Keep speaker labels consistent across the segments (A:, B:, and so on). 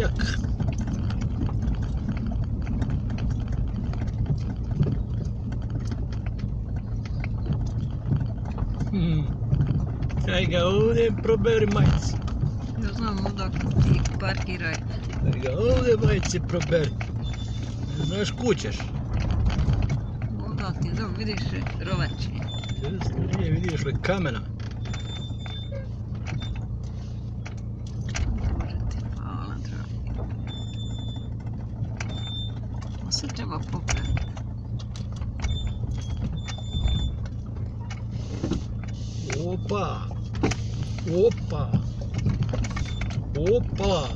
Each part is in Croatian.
A: Čak. Kaj ga ovdje proberi majice.
B: Ja znam odakle ti parkiraj.
A: Kaj ga ovdje majice proberi. Znaš kućeš?
B: Oda ti dom, vidiš rovači.
A: Nije, vidiš li kamena.
B: Bože ti, hvala dragi. Ovo se treba popraviti.
A: Opa! Opa! Opa!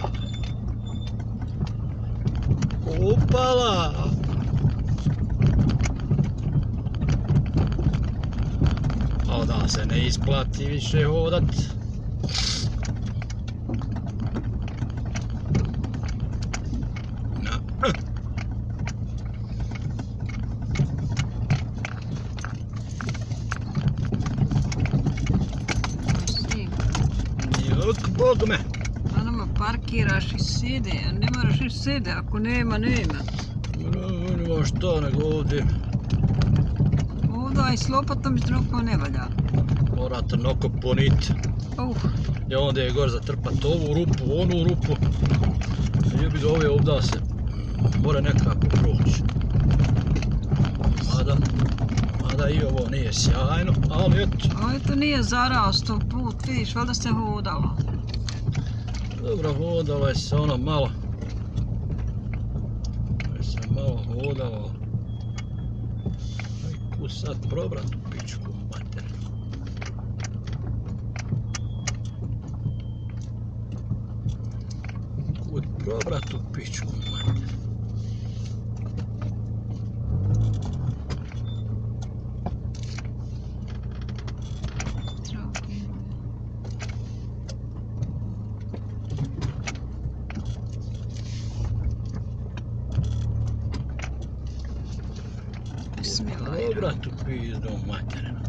A: Opala! A da se ne isplati više hodat. Jok bog me!
B: Onoma parkiraš i sjede, a ne moraš i sjede, ako nema, nema.
A: Nema šta nego ovdje.
B: Ovdje i s lopatom izdrokao ne valja.
A: Morate noko ponit. I onda je gore zatrpat ovu rupu, onu rupu. Ljubi ga ovdje se mora nekako proći. Mada i ovo nije sjajno, ali eto.
B: A eto nije zarasto put, vidiš, valjda se hodalo.
A: Dobro, hodalo je se ono malo. Hodalo. Kud sad probrat u pičku mater. Kud probrat u pičku mater. Probrat u pizdu materinu.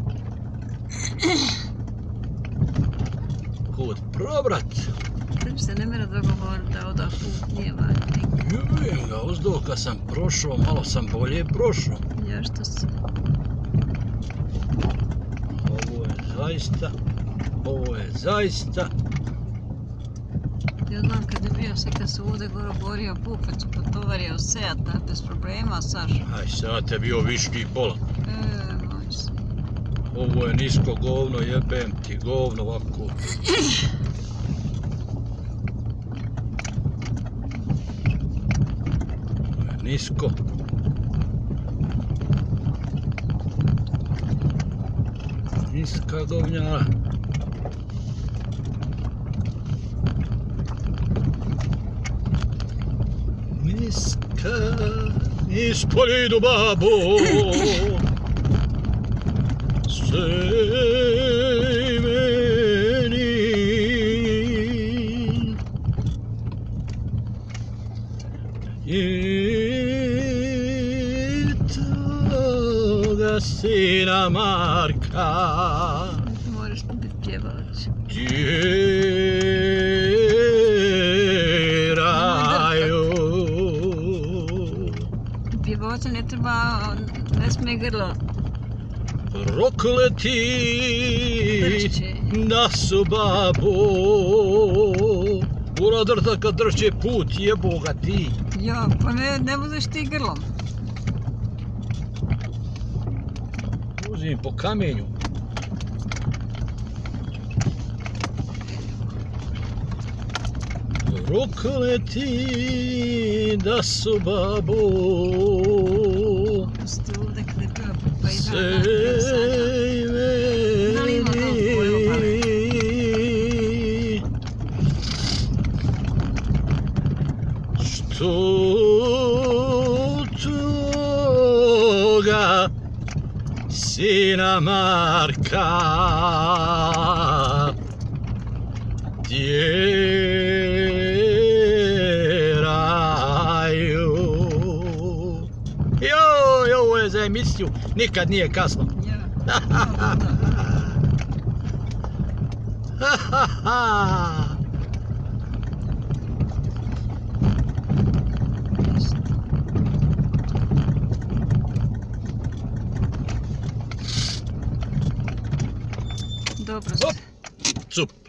A: Kud probrat?
B: Tebi se ne mora dogovoriti da oda put nije valjda.
A: Jubim ga, uzdo kad sam prošao, malo sam bolje prošao.
B: Ja što se?
A: Ovo je zaista.
B: Ja znam kad je bio se kad su ovdje gore borio puk, kad su potovario Seat, bez problema, Saša.
A: Aj, Seat je bio viški pola.
B: Moj se.
A: Ovo je nisko govno, jebem ti govno ovako. Ovo je nisko. Niska govnjara. Niska, ispod idu babo. Sej meni. I toga sina Marka.
B: Moraš biti pjevač. Pjevača ne treba, ne smije grlo.
A: Prokleti da su babo. Ura drta kad drće put, jebo ga ti.
B: Ja, pa ne voziš ti grlom.
A: Uzim po kamenju. Prokleti da su babo.
B: Pusti ovdje kada je prva pupa i
A: Sej meni.
B: Da li ima dom pojelo pale?
A: Što toga sina Marka tjeraju. Joj, ovo je za emisiju, nikad nije kasno.
B: Dobro ste.
A: Super.